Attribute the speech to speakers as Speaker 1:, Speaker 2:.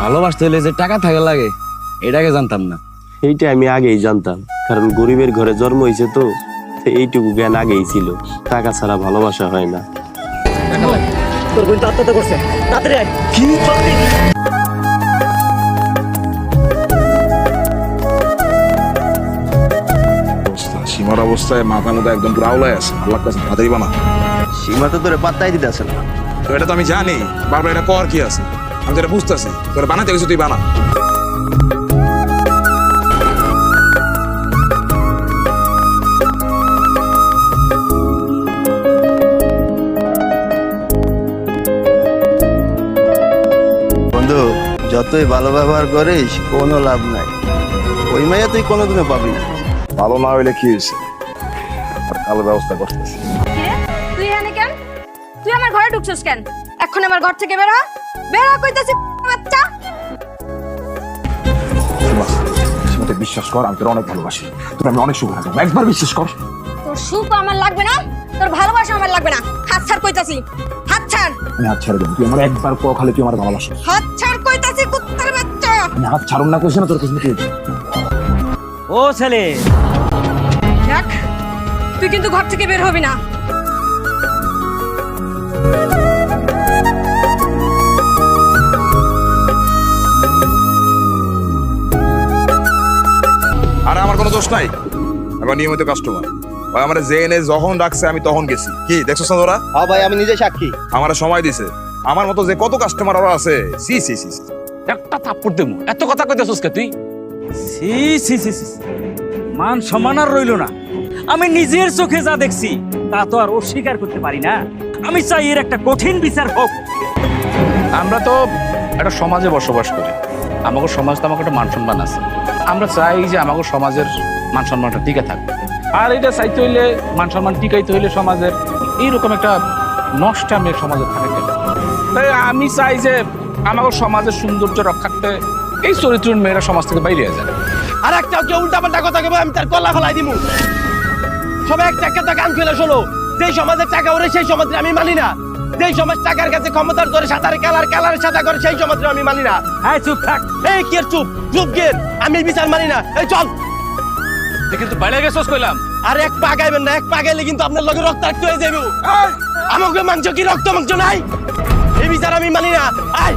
Speaker 1: ভালোবাসতে হলে যে টাকা থাকা লাগে এটাকে জানতাম না।
Speaker 2: এইটা আমি আগেই জানতাম, কারণ গরিবের ঘরে জন্ম হয়েছে তো এইটুকু জ্ঞান আগেই ছিল। টাকা ছাড়া ভালোবাসা হয় না।
Speaker 3: তোর বোন তো আত্মহত্যা করছে, তাড়াতাড়ি আয়।
Speaker 1: কি?
Speaker 4: সীমার অবস্থায় মাথা মতো একদম পুরো আওলায় আছে। আল্লাহ কাছে তাড়াতাড়ি বানা।
Speaker 5: সীমা তো তোরে পাত্তাই দিতে আসে না।
Speaker 4: তো এটা তো আমি জানি, বারবার এটা কর কি আছে, আমি তো এটা বুঝতেছি। তোর বানাতে গেছি, তুই বানা।
Speaker 5: বন্ধু, যতই ভালো ব্যবহার করিস কোনো লাভ নাই। ওই মাইয়া তুই কোনোদিনও পাবি না।
Speaker 4: ভালো না হইলে কি হয়েছে, ভালো ব্যবস্থা করতেছি।
Speaker 6: কিরে তুই এখানে কেন? তুই আমার ঘরে ঢুকছিস কেন? এখন আমার ঘর থেকে বেরা, বেরা কইতাছি বাচ্চা।
Speaker 4: সীমাতে বিশ্বাস কর, আমি তোর অনেক ভালোবাসি। তোর আমি অনেক সুখ রাখবো, একবার বিশ্বাস কর।
Speaker 6: তোর সুখ আমার লাগবে না, তোর ভালোবাসা আমার লাগবে না। হাত ছাড় কইতাছি, হাত ছাড়।
Speaker 4: আমি হাত ছেড়ে দেবো, তুই আমার একবার কো খালি তুই আমার ভালোবাসি।
Speaker 6: হাত ছাড় কইতাছি কুত্তার বাচ্চা।
Speaker 4: আমি হাত ছাড়ুন না কইছি না, তোর কিছু কি
Speaker 3: ও ছেলে,
Speaker 6: দেখ তুই কিন্তু ঘর থেকে বের হবি না।
Speaker 4: আরে আমার কোনো দোষ নাই, আমার নিয়মিত কাস্টমার। ভাই আমার জেনে যখন রাখছে আমি তখন গেছি। কি দেখছো না তোরা?
Speaker 5: হ্যাঁ ভাই, আমি নিজে সাক্ষী।
Speaker 4: আমার সময় দিছে। আমার মতো যে কত কাস্টমার ওরা আছে, সি সি সি সি।
Speaker 1: একটা থাপ্পড় দেবো, এত কথা কইতেছস কে তুই?
Speaker 3: সি সি সি সি, মান সম্মান আর রইল না। আমি নিজের চোখে যা দেখছি তা তো আর অস্বীকার করতে পারি না। আমি চাই এর একটা কঠিন বিচার হোক।
Speaker 1: আমরা তো একটা সমাজে বসবাস করি, আমাদের সমাজ তো আমাকে একটা মান সম্মান আছে। আমরা চাই যে আমাদের সমাজের মান সম্মানটা টিকে থাকবে। আর এটা চাইতে হইলে, মান সম্মান টিকাইতে হইলে সমাজের এইরকম একটা নষ্টামে সমাজে থাকে কেন? তাই আমি চাই যে আমাদের সমাজের সৌন্দর্য রক্ষার্থে এই চরিত্রহীন মেয়েরা সমাজ থেকে বাইরে যায়।
Speaker 2: আর একটা কেউ উল্টা পাল্টা কথা কবে আমি তার কলা ফেলাই দিমু। সবাই একটা একটা কান খুলে শোনো, যেই সমাজের টাকা ওরে সেই সমাজে আমি মানি না। যেই সমাজ টাকার কাছে ক্ষমতার ধরে সাঁতারে কালারের সাদা করে সেই সমাজে আমি মানি না।
Speaker 3: হ্যাঁ, চুপ থাক।
Speaker 2: এই কি চুপ চুপ গের, আমি বিচার মানি না। এই চল।
Speaker 1: কিন্তু বাইরে গেছস কইলাম।
Speaker 2: আর এক পা গাইবেন না, এক পা গাইলে কিন্তু আপনার লগে রক্তাক্ত হয়ে যাবে। আমাকে মাংস কি রক্ত মাংস নাই? এই বিচার আমি মানি না। আয়